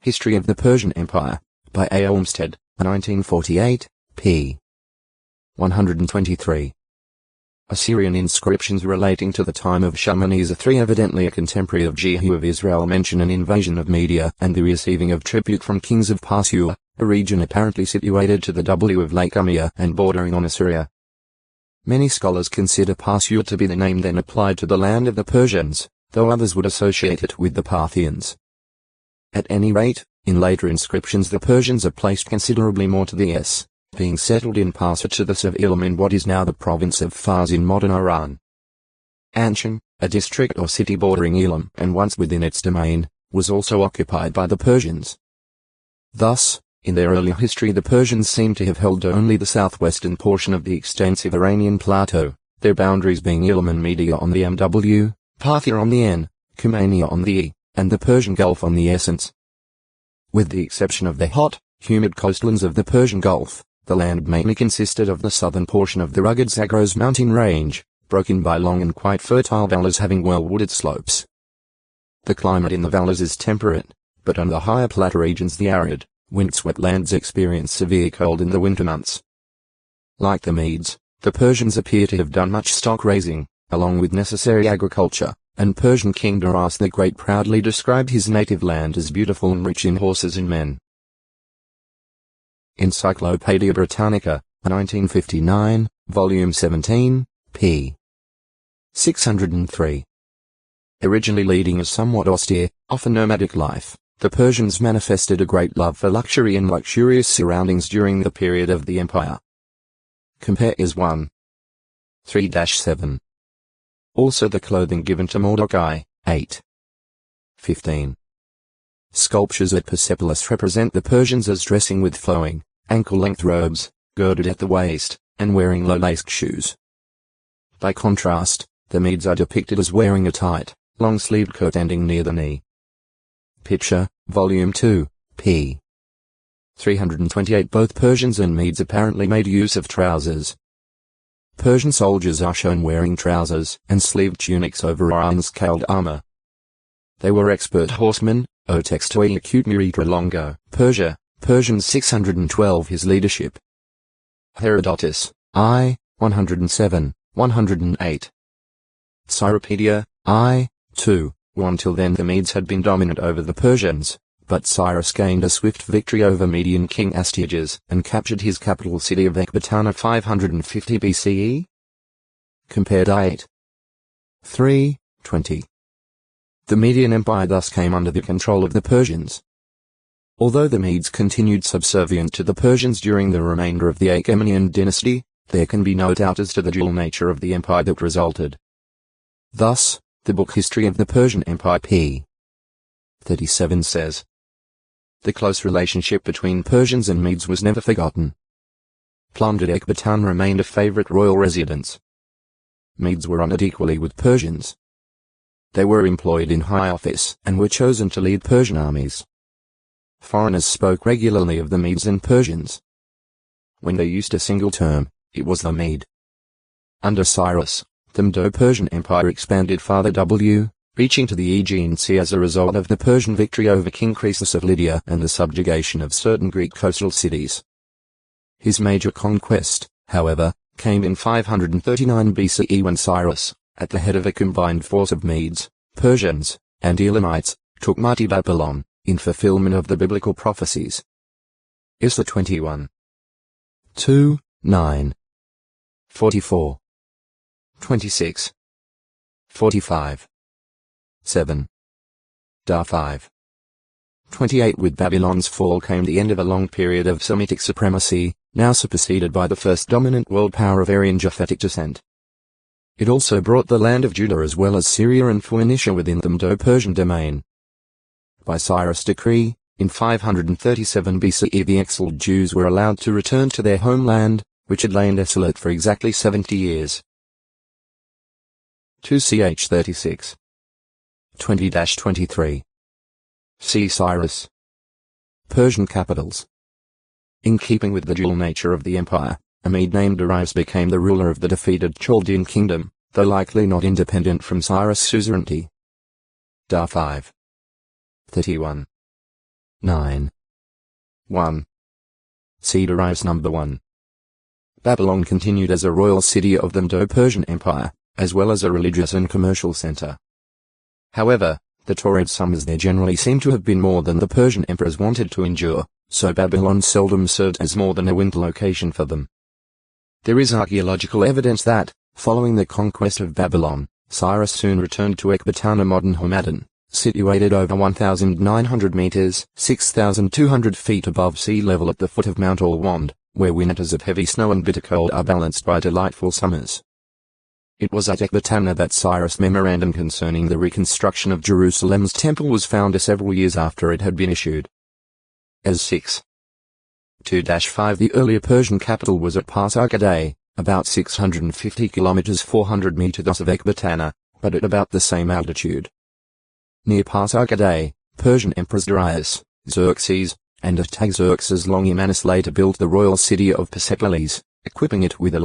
History of the Persian Empire, by A. Olmsted, 1948, p. 123. Assyrian inscriptions relating to the time of Shalmaneser III, evidently a contemporary of Jehu of Israel, mention an invasion of Media and the receiving of tribute from kings of Parsua, a region apparently situated to the W of Lake Umia and bordering on Assyria. Many scholars consider Parsua to be the name then applied to the land of the Persians, though others would associate it with the Parthians. At any rate, in later inscriptions the Persians are placed considerably more to the s, being settled in Parsa to the south of Elam in what is now the province of Fars in modern Iran. Anshan, a district or city bordering Elam and once within its domain, was also occupied by the Persians. Thus, in their early history the Persians seem to have held only the southwestern portion of the extensive Iranian plateau, their boundaries being Elam and Media on the MW, Parthia on the N, Kumania on the E, and the Persian Gulf on the Essence. With the exception of the hot, humid coastlands of the Persian Gulf, the land mainly consisted of the southern portion of the rugged Zagros mountain range, broken by long and quite fertile valleys having well-wooded slopes. The climate in the valleys is temperate, but on the higher plateau regions the arid, windswept lands experience severe cold in the winter months. Like the Medes, the Persians appear to have done much stock raising, along with necessary agriculture, and Persian King Darius the Great proudly described his native land as beautiful and rich in horses and men. Encyclopaedia Britannica, 1959, Volume 17, p. 603. Originally leading a somewhat austere, often nomadic life, the Persians manifested a great love for luxury and luxurious surroundings during the period of the empire. Compare Is 1. 3-7. Also the clothing given to Mordecai, 8. 15. Sculptures at Persepolis represent the Persians as dressing with flowing, ankle-length robes, girded at the waist, and wearing low-laced shoes. By contrast, the Medes are depicted as wearing a tight, long-sleeved coat ending near the knee. Picture, Volume 2, p. 328. Both Persians and Medes apparently made use of trousers. Persian soldiers are shown wearing trousers and sleeved tunics over iron-scaled armor. They were expert horsemen, o textoi acute miritra longo, Persia, Persians 612. His leadership. Herodotus, I, 107, 108. Cyropedia, I, 2, until then the Medes had been dominant over the Persians, but Cyrus gained a swift victory over Median king Astyages and captured his capital city of Ecbatana 550 BCE. Compared I8. 3, 20. The Median Empire thus came under the control of the Persians. Although the Medes continued subservient to the Persians during the remainder of the Achaemenid dynasty, there can be no doubt as to the dual nature of the empire that resulted. Thus, the book History of the Persian Empire p. 37 says, the close relationship between Persians and Medes was never forgotten. Plundered Ecbatan remained a favorite royal residence. Medes were honored equally with Persians. They were employed in high office and were chosen to lead Persian armies. Foreigners spoke regularly of the Medes and Persians. When they used a single term, it was the Mede. Under Cyrus, the Medo-Persian Empire expanded farther reaching to the Aegean Sea as a result of the Persian victory over King Croesus of Lydia and the subjugation of certain Greek coastal cities. His major conquest, however, came in 539 BCE when Cyrus, at the head of a combined force of Medes, Persians, and Elamites, took mighty Babylon, in fulfillment of the biblical prophecies. Isla 21. 2, 9. 44. 26. 45. 7. Dar 5. 28. With Babylon's fall came the end of a long period of Semitic supremacy, now superseded by the first dominant world power of Aryan Japhetic descent. It also brought the land of Judah as well as Syria and Phoenicia within the Medo-Persian domain. By Cyrus' decree, in 537 BCE the exiled Jews were allowed to return to their homeland, which had lain desolate for exactly 70 years. 2ch 36. 20-23. See Cyrus. Persian capitals. In keeping with the dual nature of the empire, a Mede named Darius became the ruler of the defeated Chaldean kingdom, though likely not independent from Cyrus' suzerainty. Dar 5. 31. 9. 1. C derives number 1. Babylon continued as a royal city of the Medo-Persian Empire, as well as a religious and commercial center. However, the torrid summers there generally seem to have been more than the Persian emperors wanted to endure, so Babylon seldom served as more than a winter location for them. There is archaeological evidence that, following the conquest of Babylon, Cyrus soon returned to Ecbatana, modern Hamadan, situated over 1,900 meters, 6,200 feet above sea level at the foot of Mount Alwand, where winters of heavy snow and bitter cold are balanced by delightful summers. It was at Ecbatana that Cyrus' memorandum concerning the reconstruction of Jerusalem's temple was found several years after it had been issued. As 6. 2-5 The earlier Persian capital was at Pas-Arkadeh, about 650 kilometers 400 meters of Ecbatana, but at about the same altitude. Near Pas-Arkadeh, Persian emperors Darius, Xerxes, and Artaxerxes Longimanus later built the royal city of Persepolis, equipping it with a